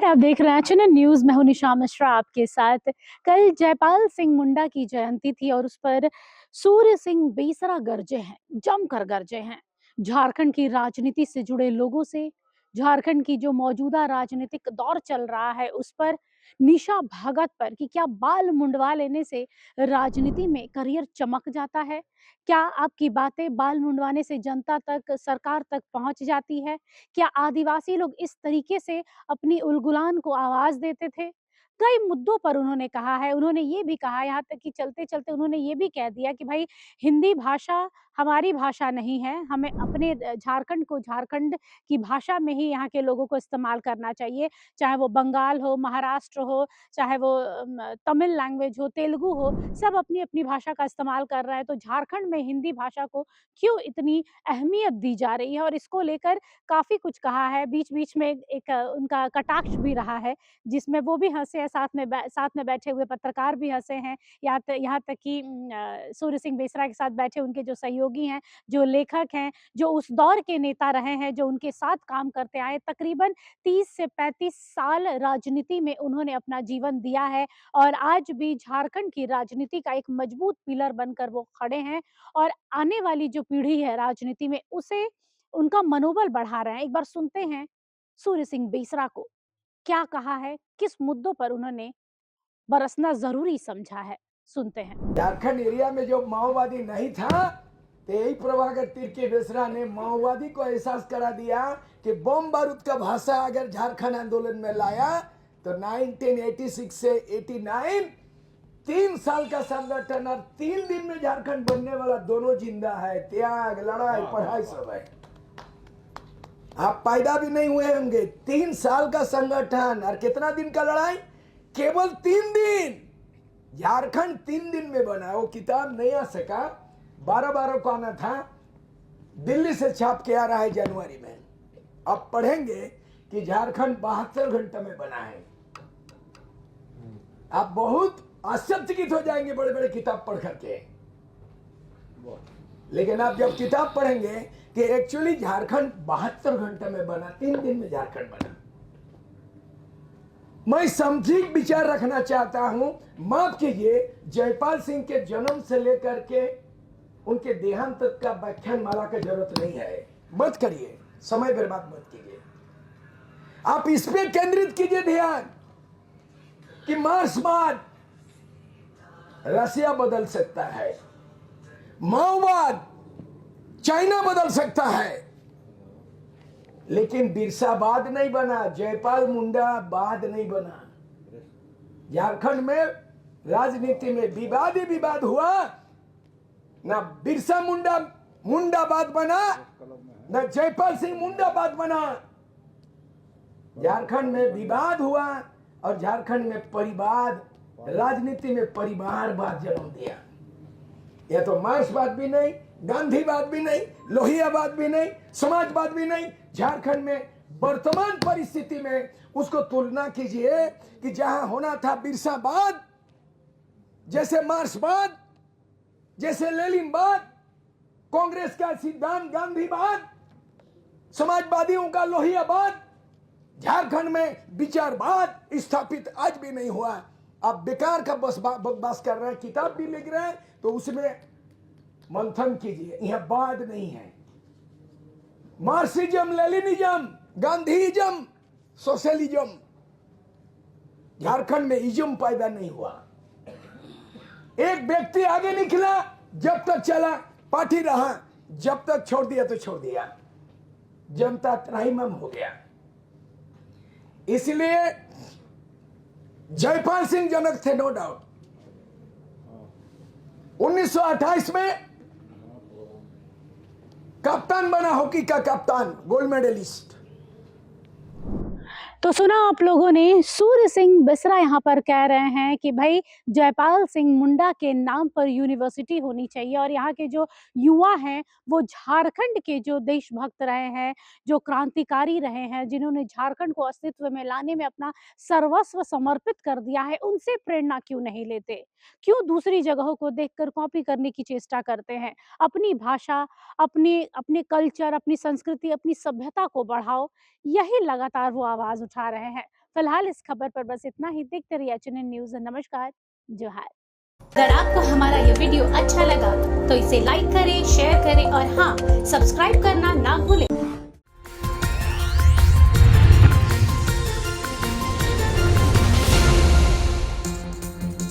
आप देख रहे हैं चैनल न्यूज। मैं हूं निशा मिश्रा आपके साथ। कल जयपाल सिंह मुंडा की जयंती थी और उस पर सूर्य सिंह बेसरा गरजे हैं, जमकर गरजे हैं। झारखंड की राजनीति से जुड़े लोगों से, झारखंड की जो मौजूदा राजनीतिक दौर चल रहा है उस पर, निशा भगत पर कि क्या बाल मुंडवा लेने से राजनीति में करियर चमक जाता है। क्या आपकी बातें बाल मुंडवाने से जनता तक, सरकार तक पहुंच जाती है। क्या आदिवासी लोग इस तरीके से अपनी उलगुलान को आवाज देते थे। कई मुद्दों पर उन्होंने कहा है। उन्होंने ये भी कहा, यहाँ तक कि चलते चलते उन्होंने ये भी कह दिया कि भाई हिंदी भाषा हमारी भाषा नहीं है, हमें अपने झारखंड को झारखंड की भाषा में ही यहाँ के लोगों को इस्तेमाल करना चाहिए। चाहे वो बंगाल हो, महाराष्ट्र हो, चाहे वो तमिल लैंग्वेज हो, तेलुगु हो, सब अपनी अपनी भाषा का इस्तेमाल कर रहा है। तो झारखंड में हिंदी भाषा को क्यों इतनी अहमियत दी जा रही है, और इसको लेकर काफ़ी कुछ कहा है। बीच-बीच में एक उनका कटाक्ष भी रहा है, जिसमें वो भी हँसे हैं, साथ में बैठे हुए पत्रकार भी हँसे हैं। यहाँ तक कि सूर्य सिंह बेसरा के साथ बैठे उनके जो सहयोगी हैं, जो लेखक हैं, जो उस दौर के नेता रहे हैं, जो उनके साथ काम करते आए, तकरीबन 30 से 35 साल राजनीति में उन्होंने अपना जीवन दिया है और आज भी झारखंड की राजनीति का एक मजबूत पिलर बनकर वो खड़े हैं और आने वाली जो पीढ़ी है राजनीति में, उसे उनका मनोबल बढ़ा रहे हैं। एक बार सुनते हैं सूर्य सिंह बेसरा को, क्या कहा है, किस मुद्दों पर उन्होंने बरसना जरूरी समझा है। सुनते हैं। झारखंड एरिया में जो माओवादी नहीं था, तो यही प्रभाकर तिर्की बेसरा ने माओवादी को एहसास करा दिया कि बम बारूद का भाषा अगर झारखंड आंदोलन में लाया तो 1986 से 89 3 साल का संगठन और 3 दिन में झारखंड बनने वाला दोनों जिंदा है। त्याग, लड़ाई, पढ़ाई सब है। आप पैदा भी नहीं हुए होंगे। 3 साल का संगठन और कितना दिन का लड़ाई? केवल 3 दिन। झारखंड 3 दिन में बना। वो किताब नहीं आ सका, 12 को आना था, दिल्ली से छाप के आ रहा है जनवरी में। अब पढ़ेंगे कि झारखंड 72 घंटे में बना है। आप बहुत आश्चर्यचकित हो जाएंगे बड़े बड़े किताब पढ़ करके। लेकिन आप जब किताब पढ़ेंगे कि एक्चुअली झारखंड 72 घंटे में बना, 3 दिन में झारखंड बना। मैं समझिक विचार रखना चाहता हूं। माफ कीजिए, जयपाल सिंह के जन्म से लेकर के उनके देहांत तक का व्याख्यान माला की जरूरत नहीं है। मत करिए, समय बर्बाद मत कीजिए। आप इस पे केंद्रित कीजिए ध्यान कि मार्क्सवाद रसिया बदल सकता है, माओवाद चाइना बदल सकता है, लेकिन बिरसाबाद नहीं बना, जयपाल मुंडा बाद नहीं बना। झारखंड में राजनीति में विवाद ही विवाद हुआ, ना बिरसा मुंडा मुंडाबाद बना, ना जयपाल सिंह मुंडाबाद बना। झारखंड में विवाद हुआ और झारखंड में परिवाद, राजनीति में परिवारवाद जन्म दिया। यह तो मार्क्सवाद भी नहीं, गांधीवाद भी नहीं, लोहियावाद भी नहीं, समाजवाद भी नहीं। झारखंड में वर्तमान परिस्थिति में उसको तुलना कीजिए कि जहां होना था बिरसावाद, जैसे मार्क्सवाद, जैसे लेनिनवाद, कांग्रेस का सिद्धांत गांधीवाद, समाजवादियों का लोहियावाद, झारखंड में विचारवाद स्थापित आज भी नहीं हुआ। आप बेकार का बकवास कर रहे हैं, किताब भी लिख रहे हैं तो उसमें मंथन कीजिए। यह वाद नहीं है। मार्क्सिज्म, लेनिनिज्म, गांधीइज्म, सोशलिज्म, झारखंड में इज्म पैदा नहीं हुआ। एक व्यक्ति आगे निकला, जब तक चला पार्टी रहा, जब तक छोड़ दिया तो छोड़ दिया, जनता त्राहिमाम हो गया। इसलिए जयपाल सिंह जनक थे, नो डाउट। 1928 में कप्तान बना, हॉकी का कप्तान, गोल्ड मेडलिस्ट। तो सुना आप लोगों ने, सूर्य सिंह बेसरा यहाँ पर कह रहे हैं कि भाई जयपाल सिंह मुंडा के नाम पर यूनिवर्सिटी होनी चाहिए और यहाँ के जो युवा हैं वो झारखंड के जो देशभक्त रहे हैं, जो क्रांतिकारी रहे हैं, जिन्होंने झारखंड को अस्तित्व में लाने में अपना सर्वस्व समर्पित कर दिया है, उनसे प्रेरणा क्यों नहीं लेते। क्यों दूसरी जगहों को देखकर कॉपी करने की चेष्टा करते हैं। अपनी भाषा, अपने अपने कल्चर, अपनी संस्कृति, अपनी सभ्यता को बढ़ाओ, यही लगातार वो आवाज उठा उठा रहे हैं। फिलहाल इस खबर पर बस इतना ही। देखते रहिए एचएनएन न्यूज़। नमस्कार, जोहार। अगर आपको हमारा ये वीडियो अच्छा लगा तो इसे लाइक करें, शेयर करें और हाँ, सब्सक्राइब करना ना भूलें।